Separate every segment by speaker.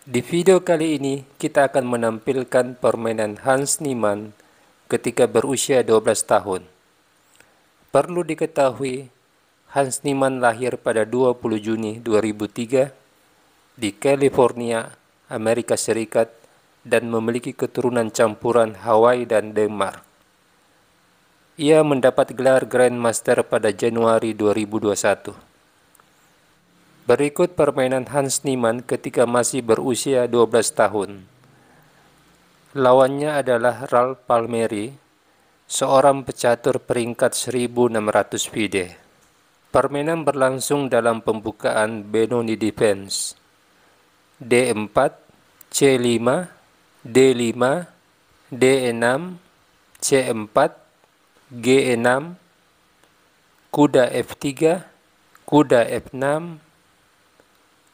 Speaker 1: Di video kali ini kita akan menampilkan permainan Hans Niemann ketika berusia 12 tahun. Perlu diketahui, Hans Niemann lahir pada 20 Juni 2003 di California, Amerika Serikat dan memiliki keturunan campuran Hawaii dan Denmark. Ia mendapat gelar Grandmaster pada Januari 2021. Berikut permainan Hans Niemann ketika masih berusia 12 tahun. Lawannya adalah Ralph Palmieri, seorang pecatur peringkat 1600 FIDE. Permainan berlangsung dalam pembukaan Benoni Defense. D4, C5, D5, D6, C4, G6, kuda F3, kuda F6,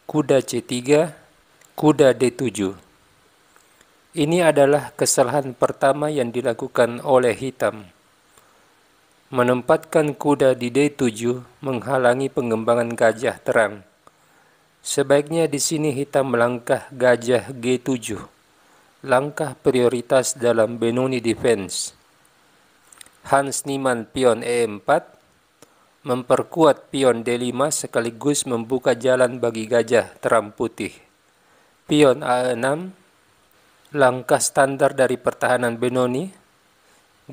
Speaker 1: kuda C3, kuda D7. Ini adalah kesalahan pertama yang dilakukan oleh hitam. Menempatkan kuda di D7 menghalangi pengembangan gajah terang. Sebaiknya di sini hitam melangkah gajah G7, langkah prioritas dalam Benoni Defense. Hans Niemann pion E4, memperkuat pion D5 sekaligus membuka jalan bagi gajah terang putih. Pion A6, langkah standar dari pertahanan Benoni,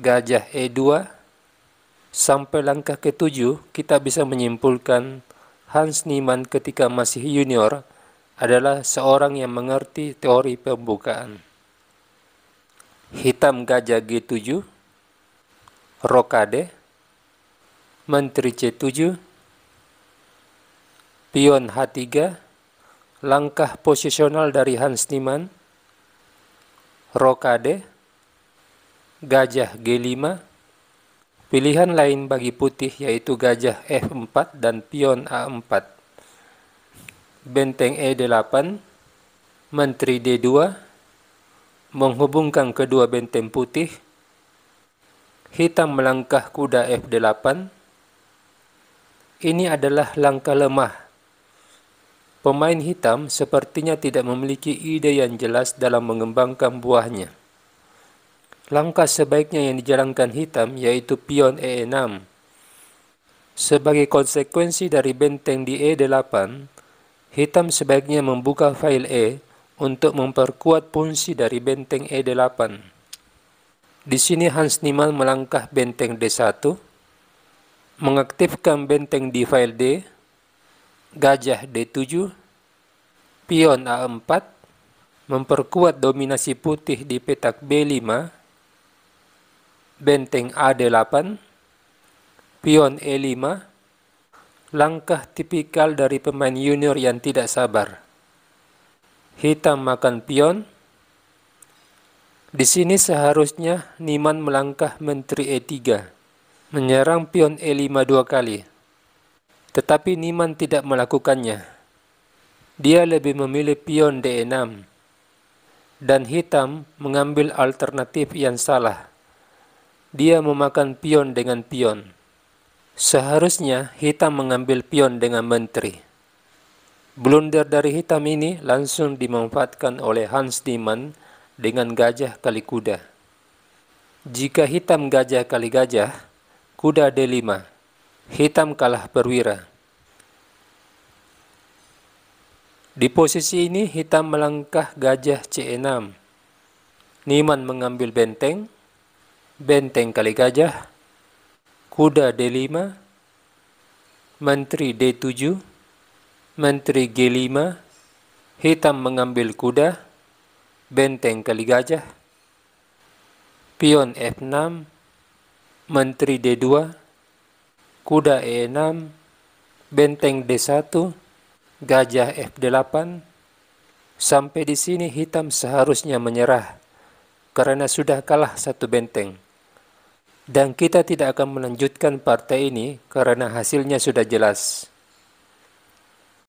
Speaker 1: gajah E2, sampai langkah ke-7 kita bisa menyimpulkan Hans Niemann ketika masih junior adalah seorang yang mengerti teori pembukaan. Hitam gajah G7, rokade, menteri C7, pion H3, langkah posisional dari Hans Niemann, rokade, gajah G5, pilihan lain bagi putih yaitu gajah F4 dan pion A4, benteng E8, menteri D2, menghubungkan kedua benteng putih, hitam melangkah kuda F8. Ini adalah langkah lemah. Pemain hitam sepertinya tidak memiliki ide yang jelas dalam mengembangkan buahnya. Langkah sebaiknya yang dijalankan hitam yaitu pion E6. Sebagai konsekuensi dari benteng di E8, hitam sebaiknya membuka file E untuk memperkuat fungsi dari benteng E8. Di sini Hans Niemann melangkah benteng D1, mengaktifkan benteng di file D, gajah D7, pion A4, memperkuat dominasi putih di petak B5, benteng A8, pion E5, langkah tipikal dari pemain junior yang tidak sabar. Hitam makan pion. Di sini seharusnya Niemann melangkah menteri E3, menyerang pion E5 dua kali. Tetapi Niemann tidak melakukannya. Dia lebih memilih pion D6. Dan hitam mengambil alternatif yang salah. Dia memakan pion dengan pion. Seharusnya hitam mengambil pion dengan menteri. Blunder dari hitam ini langsung dimanfaatkan oleh Hans Niemann dengan gajah kali kuda. Jika hitam gajah kali gajah, kuda D5, hitam kalah perwira. Di posisi ini hitam melangkah gajah C6. Niemann mengambil benteng, benteng kali gajah, kuda D5, menteri D7, menteri G5, hitam mengambil kuda, benteng kali gajah, pion F6, menteri D2, kuda E6, benteng D1, gajah F8. Sampai di sini hitam seharusnya menyerah karena sudah kalah satu benteng. Dan kita tidak akan melanjutkan partai ini karena hasilnya sudah jelas.